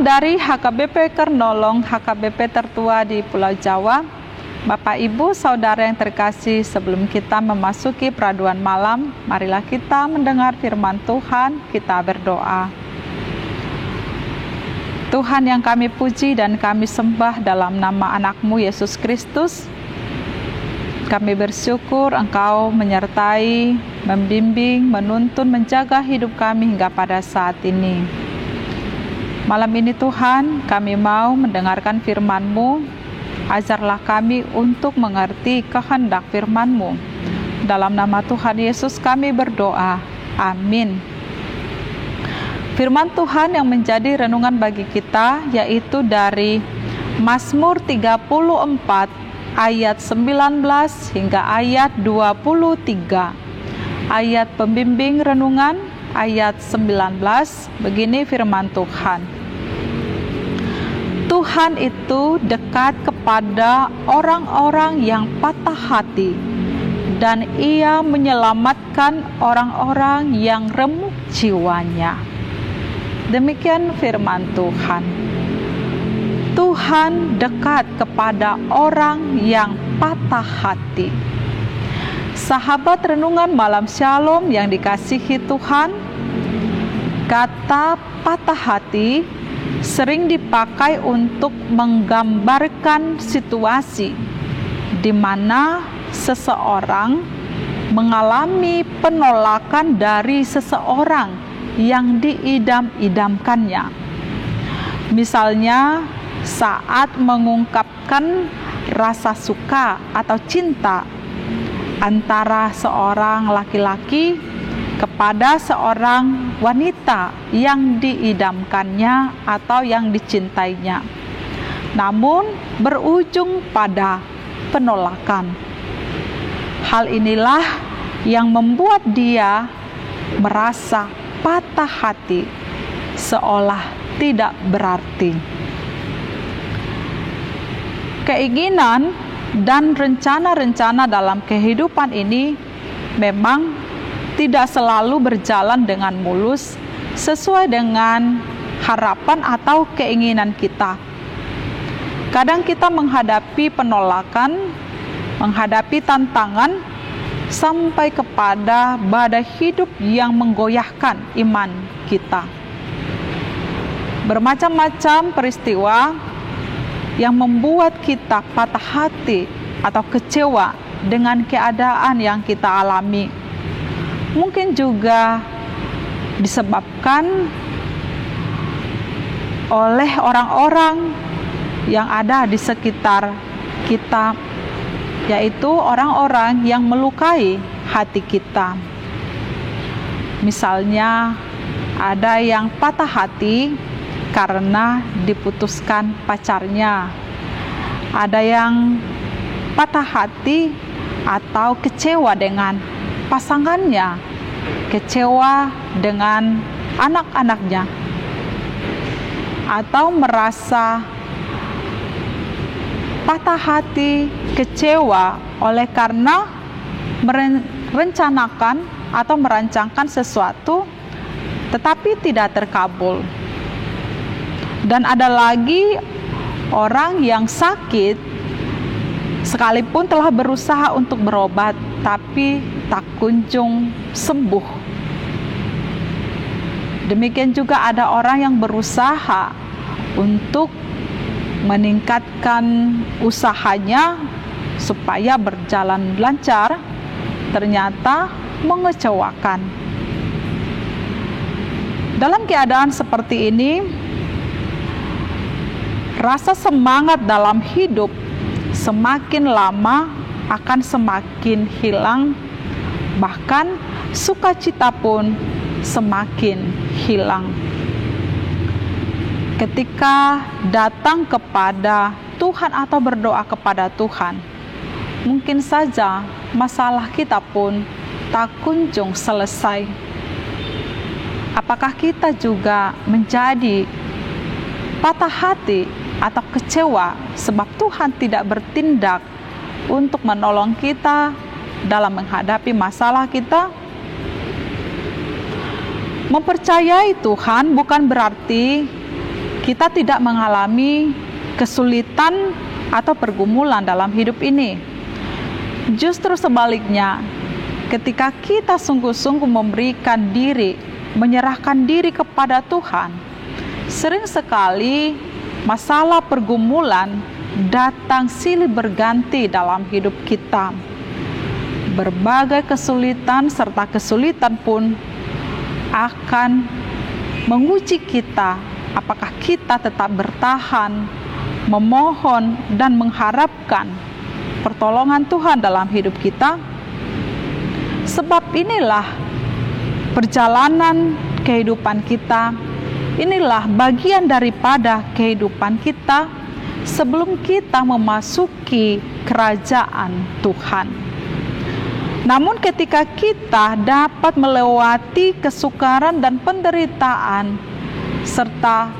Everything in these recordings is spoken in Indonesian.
Salam dari HKBP Kernolong, HKBP tertua di Pulau Jawa. Bapak, Ibu, Saudara yang terkasih, sebelum kita memasuki peraduan malam, marilah kita mendengar firman Tuhan, kita berdoa. Tuhan yang kami puji dan kami sembah dalam nama anak-Mu Yesus Kristus, kami bersyukur Engkau menyertai, membimbing, menuntun, menjaga hidup kami hingga pada saat ini. Malam ini Tuhan, kami mau mendengarkan firman-Mu. Ajarlah kami untuk mengerti kehendak firman-Mu. Dalam nama Tuhan Yesus kami berdoa. Amin. Firman Tuhan yang menjadi renungan bagi kita yaitu dari Mazmur 34 ayat 19 hingga ayat 23. Ayat pembimbing renungan ayat 19, begini firman Tuhan. Tuhan itu dekat kepada orang-orang yang patah hati, dan Ia menyelamatkan orang-orang yang remuk jiwanya. Demikian firman Tuhan. Tuhan dekat kepada orang yang patah hati. Sahabat renungan malam Shalom yang dikasihi Tuhan, kata patah hati sering dipakai untuk menggambarkan situasi di mana seseorang mengalami penolakan dari seseorang yang diidam-idamkannya. Misalnya saat mengungkapkan rasa suka atau cinta antara seorang laki-laki kepada seorang wanita yang diidamkannya atau yang dicintainya, namun berujung pada penolakan. Hal inilah yang membuat dia merasa patah hati, seolah tidak berarti. Keinginan dan rencana-rencana dalam kehidupan ini memang tidak selalu berjalan dengan mulus sesuai dengan harapan atau keinginan kita. Kadang kita menghadapi penolakan, menghadapi tantangan, sampai kepada badai hidup yang menggoyahkan iman kita. Bermacam-macam peristiwa yang membuat kita patah hati atau kecewa dengan keadaan yang kita alami. Mungkin juga disebabkan oleh orang-orang yang ada di sekitar kita, yaitu orang-orang yang melukai hati kita. Misalnya, ada yang patah hati karena diputuskan pacarnya. Ada yang patah hati atau kecewa dengan pasangannya, kecewa dengan anak-anaknya, atau merasa patah hati, kecewa oleh karena merencanakan atau merancangkan sesuatu tetapi tidak terkabul. Dan ada lagi orang yang sakit sekalipun telah berusaha untuk berobat tapi tak kunjung sembuh. Demikian juga ada orang yang berusaha untuk meningkatkan usahanya supaya berjalan lancar, ternyata mengecewakan. Dalam keadaan seperti ini, rasa semangat dalam hidup semakin lama akan semakin hilang, bahkan sukacita pun semakin hilang. Ketika datang kepada Tuhan atau berdoa kepada Tuhan, mungkin saja masalah kita pun tak kunjung selesai. Apakah kita juga menjadi patah hati atau kecewa sebab Tuhan tidak bertindak untuk menolong kita dalam menghadapi masalah kita? Mempercayai Tuhan bukan berarti kita tidak mengalami kesulitan atau pergumulan dalam hidup ini. Justru sebaliknya, ketika kita sungguh-sungguh memberikan diri, menyerahkan diri kepada Tuhan, sering sekali masalah pergumulan datang silih berganti dalam hidup kita. Berbagai kesulitan serta kesulitan pun akan menguji kita, apakah kita tetap bertahan, memohon dan mengharapkan pertolongan Tuhan dalam hidup kita. Sebab inilah perjalanan kehidupan kita, inilah bagian daripada kehidupan kita sebelum kita memasuki kerajaan Tuhan. Namun ketika kita dapat melewati kesukaran dan penderitaan serta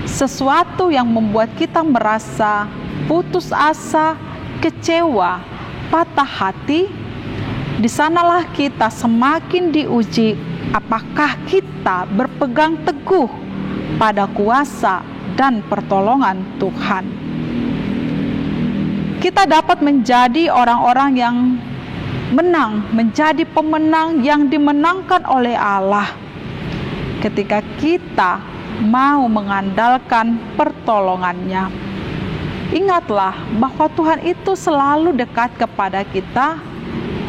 sesuatu yang membuat kita merasa putus asa, kecewa, patah hati, di sanalah kita semakin diuji apakah kita berpegang teguh pada kuasa dan pertolongan Tuhan. Kita dapat menjadi orang-orang yang menang, menjadi pemenang yang dimenangkan oleh Allah ketika kita mau mengandalkan pertolongannya. Ingatlah bahwa Tuhan itu selalu dekat kepada kita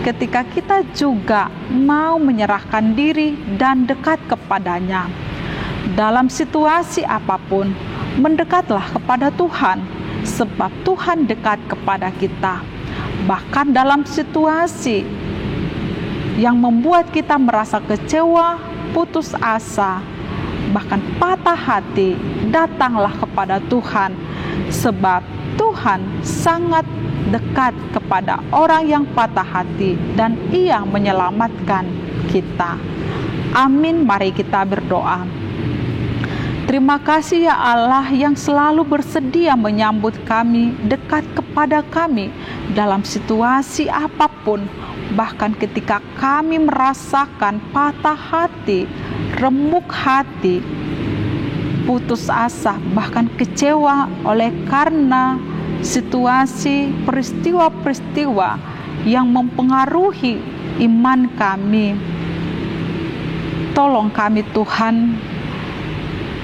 ketika kita juga mau menyerahkan diri dan dekat kepadanya. Dalam situasi apapun, mendekatlah kepada Tuhan, sebab Tuhan dekat kepada kita. Bahkan dalam situasi yang membuat kita merasa kecewa, putus asa, bahkan patah hati, datanglah kepada Tuhan, sebab Tuhan sangat dekat kepada orang yang patah hati dan Ia menyelamatkan kita. Amin. Mari kita berdoa. Terima kasih ya Allah yang selalu bersedia menyambut kami, dekat kepada kami dalam situasi apapun, bahkan ketika kami merasakan patah hati, remuk hati, putus asa, bahkan kecewa oleh karena situasi, peristiwa-peristiwa yang mempengaruhi iman kami. Tolong kami Tuhan,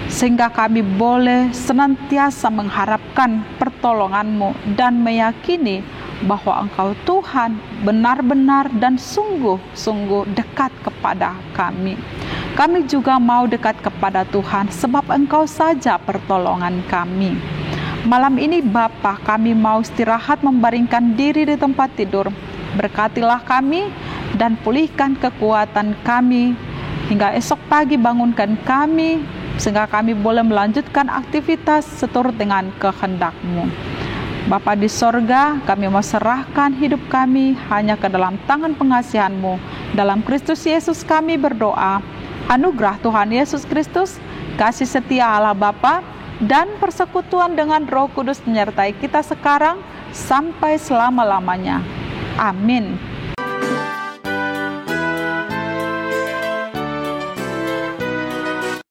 sehingga kami boleh senantiasa mengharapkan pertolongan-Mu dan meyakini bahwa Engkau Tuhan benar-benar dan sungguh-sungguh dekat kepada kami. Kami juga mau dekat kepada Tuhan sebab Engkau saja pertolongan kami. Malam ini Bapa, kami mau istirahat membaringkan diri di tempat tidur. Berkatilah kami dan pulihkan kekuatan kami hingga esok pagi bangunkan kami sehingga kami boleh melanjutkan aktivitas seturut dengan kehendak-Mu. Bapa di sorga, kami mau serahkan hidup kami hanya ke dalam tangan pengasihan-Mu. Dalam Kristus Yesus kami berdoa. Anugerah Tuhan Yesus Kristus, kasih setia Allah Bapa, dan persekutuan dengan Roh Kudus menyertai kita sekarang sampai selama-lamanya. Amin.